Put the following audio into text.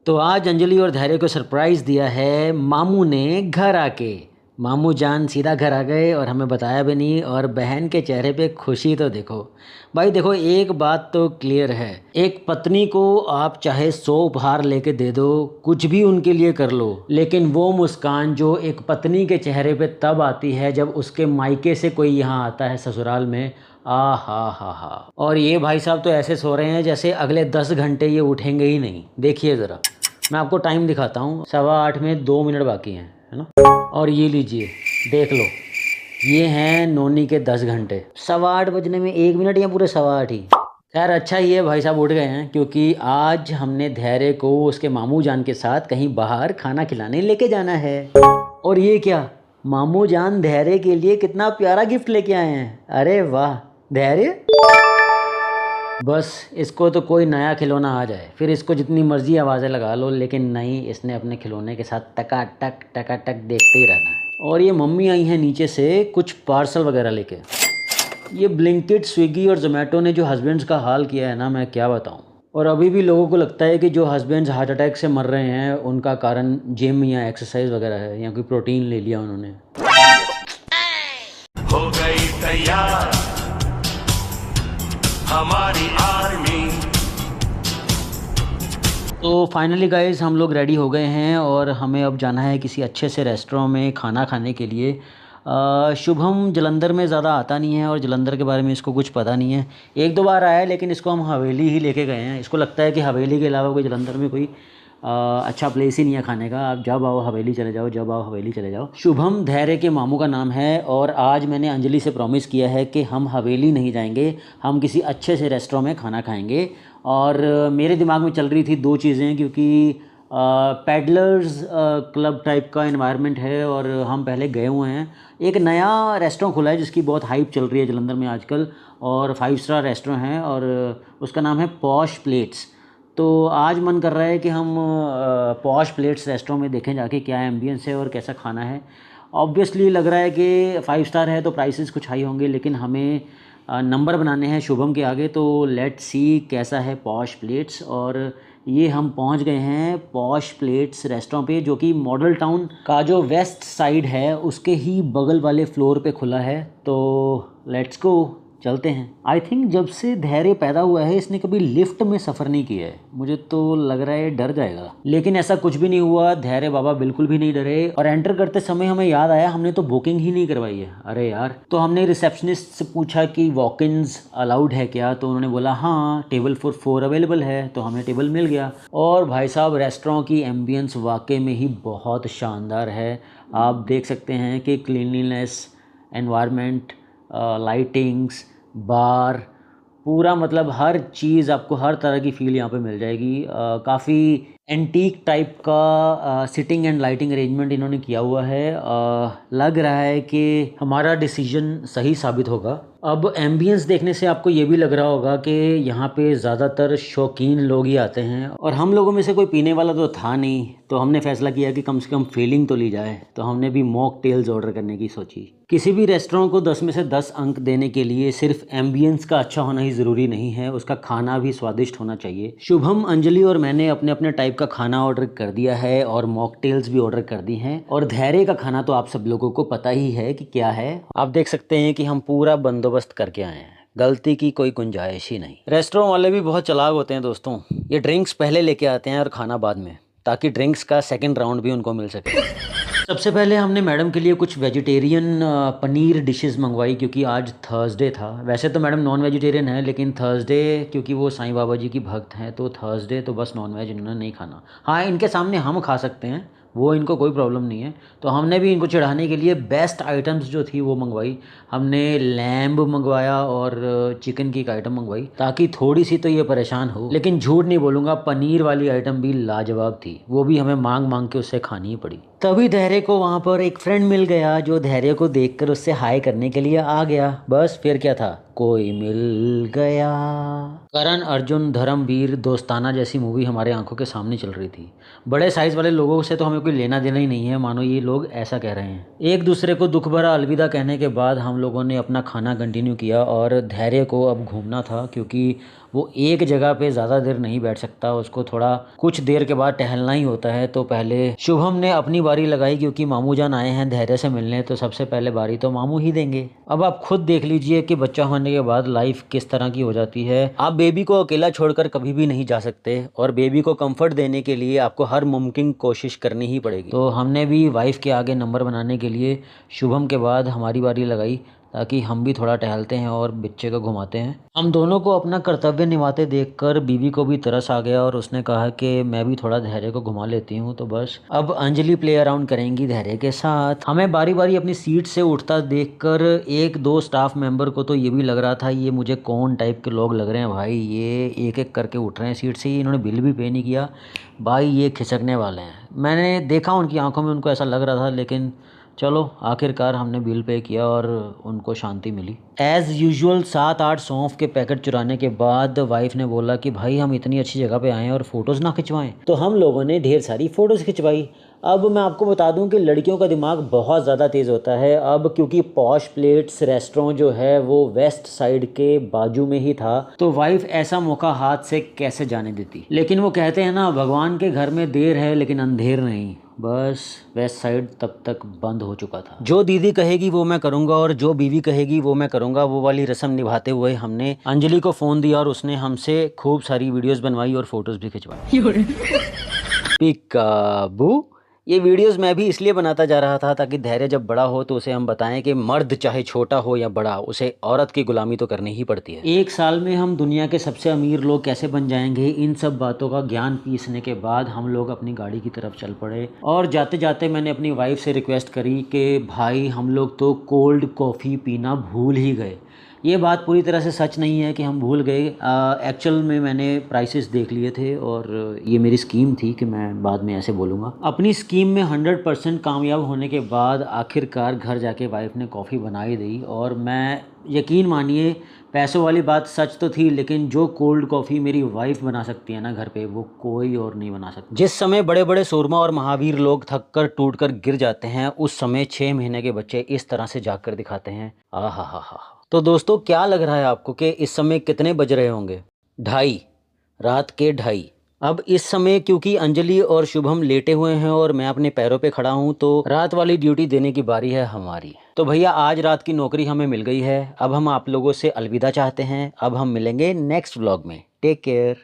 तो आज अंजलि और धैर्य को सरप्राइज़ दिया है मामू ने घर आके। मामू जान सीधा घर आ गए और हमें बताया भी नहीं, और बहन के चेहरे पे खुशी तो देखो। भाई देखो, एक बात तो क्लियर है, एक पत्नी को आप चाहे 100 उपहार लेके दे दो, कुछ भी उनके लिए कर लो, लेकिन वो मुस्कान जो एक पत्नी के चेहरे पे तब आती है जब उसके मायके से कोई यहाँ आता है ससुराल में। आ हा। और ये भाई साहब तो ऐसे सो रहे हैं जैसे अगले 10 घंटे ये उठेंगे ही नहीं। देखिए ज़रा, मैं आपको टाइम दिखाता हूँ, 7:15 में 2 मिनट बाकी हैं, है ना। और ये लीजिए, देख लो, ये हैं नोनी के 10 घंटे। 8:15 बजने में 1 मिनट या पूरे 8:15 ही। खैर अच्छा ही है भाई साहब उठ गए हैं, क्योंकि आज हमने धैर्य को उसके मामू जान के साथ कहीं बाहर खाना खिलाने लेके जाना है। और ये क्या, मामू जान धैर्य के लिए कितना प्यारा गिफ्ट लेके आए हैं। अरे वाह धैर्य, बस इसको तो कोई नया खिलौना आ जाए, फिर इसको जितनी मर्जी आवाज़ें लगा लो, लेकिन नहीं, इसने अपने खिलौने के साथ टकाटक देखते ही रहना है। और ये मम्मी आई हैं नीचे से कुछ पार्सल वगैरह लेके। ये ब्लिंकिट, स्विगी और जोमेटो ने जो हस्बैंड्स का हाल किया है ना, मैं क्या बताऊँ। और अभी भी लोगों को लगता है कि जो हस्बैंड्स हार्ट अटैक से मर रहे हैं उनका कारण जिम या एक्सरसाइज वगैरह है, या कोई प्रोटीन ले लिया उन्होंने। हो गई तैयार हमारी आर्मी। तो फाइनली गाइस हम लोग रेडी हो गए हैं और हमें अब जाना है किसी अच्छे से रेस्टोरेंट में खाना खाने के लिए। शुभम जलंधर में ज़्यादा आता नहीं है और जलंधर के बारे में इसको कुछ पता नहीं है। 1-2 बार आया है, लेकिन इसको हम हवेली ही लेके गए हैं। इसको लगता है कि हवेली के अलावा कोई जलंधर में कोई अच्छा प्लेस ही नहीं है खाने का। आप जब आओ हवेली चले जाओ, जब आओ हवेली चले जाओ। शुभम धैर्य के मामू का नाम है, और आज मैंने अंजलि से प्रॉमिस किया है कि हम हवेली नहीं जाएंगे, हम किसी अच्छे से रेस्टोरेंट में खाना खाएंगे। और मेरे दिमाग में चल रही थी 2 चीज़ें, क्योंकि पैडलर्स क्लब टाइप का एनवायरनमेंट है और हम पहले गए हुए हैं। एक नया रेस्टोरेंट खुला है जिसकी बहुत हाइप चल रही है जलंधर में आजकल, और 5 स्टार रेस्टोरेंट है, और उसका नाम है पॉश प्लेट्स। तो आज मन कर रहा है कि हम पॉश प्लेट्स रेस्टोरेंट में देखें जाके क्या एम्बियंस है और कैसा खाना है। ऑब्वियसली लग रहा है कि 5 स्टार है तो प्राइसेस कुछ हाई होंगे, लेकिन हमें नंबर बनाने हैं शुभम के आगे। तो लेट्स सी कैसा है पॉश प्लेट्स। और ये हम पहुंच गए हैं पॉश प्लेट्स रेस्टोरेंट पे, जो कि मॉडल टाउन का जो वेस्ट साइड है उसके ही बगल वाले फ्लोर पे खुला है। तो लेट्स गो, चलते हैं। आई थिंक जब से धैर्य पैदा हुआ है इसने कभी लिफ्ट में सफ़र नहीं किया है। मुझे तो लग रहा है डर जाएगा, लेकिन ऐसा कुछ भी नहीं हुआ। धैर्य बाबा बिल्कुल भी नहीं डरे, और एंटर करते समय हमें याद आया हमने तो बुकिंग ही नहीं करवाई है। अरे यार, तो हमने रिसेप्शनिस्ट से पूछा कि वॉक-इन्स अलाउड है क्या, तो उन्होंने बोला हाँ टेबल फॉर 4 अवेलेबल है, तो हमें टेबल मिल गया। और भाई साहब रेस्टोरेंट की एम्बियंस वाकई में ही बहुत शानदार है। आप देख सकते हैं कि क्लीनलीनेस, एनवायरनमेंट, लाइटिंग्स, बार, पूरा मतलब हर चीज़ आपको हर तरह की फ़ील यहाँ पे मिल जाएगी। काफ़ी एंटीक टाइप का सिटिंग एंड लाइटिंग अरेंजमेंट इन्होंने किया हुआ है। लग रहा है कि हमारा डिसीजन सही साबित होगा। अब एम्बियंस देखने से आपको ये भी लग रहा होगा कि यहाँ पे ज़्यादातर शौकीन लोग ही आते हैं, और हम लोगों में से कोई पीने वाला तो था नहीं, तो हमने फ़ैसला किया कि कम से कम फीलिंग तो ली जाए। तो हमने भी मॉकटेल्स ऑर्डर करने की सोची। किसी भी रेस्टोरेंट को 10 में से 10 अंक देने के लिए सिर्फ एम्बियंस का अच्छा होना ही ज़रूरी नहीं है, उसका खाना भी स्वादिष्ट होना चाहिए। शुभम, अंजलि और मैंने अपने अपने टाइप का खाना ऑर्डर कर दिया है और मॉकटेल्स भी ऑर्डर कर दी हैं। और धैर्य का खाना तो आप सब लोगों को पता ही है कि क्या है। आप देख सकते हैं कि हम पूरा बंदोबस्त करके आए हैं, गलती की कोई गुंजाइश ही नहीं। रेस्टोरेंट वाले भी बहुत चालाक होते हैं दोस्तों, ये ड्रिंक्स पहले लेके आते हैं और खाना बाद में, ताकि ड्रिंक्स का सेकंड राउंड भी उनको मिल सके। सबसे पहले हमने मैडम के लिए कुछ वेजिटेरियन पनीर डिशेस मंगवाई, क्योंकि आज थर्सडे था। वैसे तो मैडम नॉन वेजिटेरियन है, लेकिन थर्सडे क्योंकि वो साईं बाबा जी की भक्त हैं, तो थर्सडे तो बस नॉन वेज इन्होंने नहीं खाना। हाँ, इनके सामने हम खा सकते हैं, वो इनको कोई प्रॉब्लम नहीं है। तो हमने भी इनको चढ़ाने के लिए बेस्ट आइटम्स जो थी वो मंगवाई। हमने लैम्ब मंगवाया और चिकन की एक आइटम मंगवाई, ताकि थोड़ी सी तो ये परेशान हो। लेकिन झूठ नहीं बोलूँगा, पनीर वाली आइटम भी लाजवाब थी, वो भी हमें मांग मांग के उससे खानी ही पड़ी। तभी धैर्य को वहाँ पर एक फ्रेंड मिल गया, जो धैर्य को देखकर उससे हाय करने के लिए आ गया। बस फिर क्या था, कोई मिल गया। करण अर्जुन धर्मवीर दोस्ताना जैसी मूवी हमारे आंखों के सामने चल रही थी। बड़े साइज वाले लोगों से तो हमें कोई लेना देना ही नहीं है, मानो ये लोग ऐसा कह रहे हैं। एक दूसरे को दुख भरा अलविदा कहने के बाद हम लोगों ने अपना खाना कंटिन्यू किया, और धैर्य को अब घूमना था, क्योंकि वो एक जगह पे ज़्यादा देर नहीं बैठ सकता, उसको थोड़ा कुछ देर के बाद टहलना ही होता है। तो पहले शुभम ने अपनी बारी लगाई, क्योंकि मामू जान आए हैं धैर्य से मिलने, तो सबसे पहले बारी तो मामू ही देंगे। अब आप खुद देख लीजिए कि बच्चा होने के बाद लाइफ किस तरह की हो जाती है। आप बेबी को अकेला छोड़कर कभी भी नहीं जा सकते, और बेबी को कंफर्ट देने के लिए आपको हर मुमकिन कोशिश करनी ही पड़ेगी। तो हमने भी वाइफ के आगे नंबर बनाने के लिए शुभम के बाद हमारी बारी लगाई, ताकि हम भी थोड़ा टहलते हैं और बच्चे को घुमाते हैं। हम दोनों को अपना कर्तव्य निभाते देखकर बीवी को भी तरस आ गया, और उसने कहा कि मैं भी थोड़ा धैर्य को घुमा लेती हूँ। तो बस अब अंजलि प्ले अराउंड करेंगी धैर्य के साथ। हमें बारी बारी अपनी सीट से उठता देखकर एक दो स्टाफ मेंबर को तो ये भी लग रहा था ये मुझे कौन टाइप के लोग लग रहे हैं भाई, ये एक एक करके उठ रहे हैं सीट से, इन्होंने बिल भी पे नहीं किया भाई, ये खिसकने वाले हैं। मैंने देखा उनकी आंखों में, उनको ऐसा लग रहा था, लेकिन चलो आखिरकार हमने बिल पे किया और उनको शांति मिली। एज़ यूजुअल 7-8 सौंफ के पैकेट चुराने के बाद वाइफ ने बोला कि भाई हम इतनी अच्छी जगह पे आए हैं और फ़ोटोज़ ना खिंचवाएं। तो हम लोगों ने ढेर सारी फ़ोटोज़ खिंचवाई। अब मैं आपको बता दूं कि लड़कियों का दिमाग बहुत ज़्यादा तेज़ होता है। अब क्योंकि पॉश प्लेट्स रेस्टोरेंट जो है वो वेस्ट साइड के बाजू में ही था, तो वाइफ ऐसा मौका हाथ से कैसे जाने देती। लेकिन वो कहते हैं ना, भगवान के घर में देर है लेकिन अंधेर नहीं। बस वेस्ट साइड तब तक बंद हो चुका था। जो दीदी कहेगी वो मैं करूँगा, और जो बीवी कहेगी वो मैं करूँगा, वो वाली रस्म निभाते हुए हमने अंजलि को फ़ोन दिया और उसने हमसे खूब सारी वीडियोस बनवाई और फोटोज़ भी खिंचवाई। पिकाबू। ये वीडियोस मैं भी इसलिए बनाता जा रहा था ताकि धैर्य जब बड़ा हो तो उसे हम बताएं कि मर्द चाहे छोटा हो या बड़ा, उसे औरत की गुलामी तो करनी ही पड़ती है। एक साल में हम दुनिया के सबसे अमीर लोग कैसे बन जाएंगे, इन सब बातों का ज्ञान पीसने के बाद हम लोग अपनी गाड़ी की तरफ चल पड़े। और जाते जाते मैंने अपनी वाइफ से रिक्वेस्ट करी कि भाई हम लोग तो कोल्ड कॉफ़ी पीना भूल ही गए। ये बात पूरी तरह से सच नहीं है कि हम भूल गए। एक्चुअल में मैंने प्राइसेस देख लिए थे, और ये मेरी स्कीम थी कि मैं बाद में ऐसे बोलूँगा। अपनी स्कीम में 100% कामयाब होने के बाद आखिरकार घर जाके वाइफ ने कॉफ़ी बनाई दी, और मैं यकीन मानिए पैसों वाली बात सच तो थी, लेकिन जो कोल्ड कॉफ़ी मेरी वाइफ बना सकती है ना घर पे, वो कोई और नहीं बना सकता। जिस समय बड़े बड़े सूरमा और महावीर लोग थक कर टूट कर गिर जाते हैं, उस समय 6 महीने के बच्चे इस तरह से जाग कर दिखाते हैं। आहा। तो दोस्तों क्या लग रहा है आपको कि इस समय कितने बज रहे होंगे? 2:30, रात के 2:30। अब इस समय क्योंकि अंजलि और शुभम लेटे हुए हैं और मैं अपने पैरों पे खड़ा हूं, तो रात वाली ड्यूटी देने की बारी है हमारी। तो भैया आज रात की नौकरी हमें मिल गई है। अब हम आप लोगों से अलविदा चाहते हैं। अब हम मिलेंगे नेक्स्ट व्लॉग में। Take care.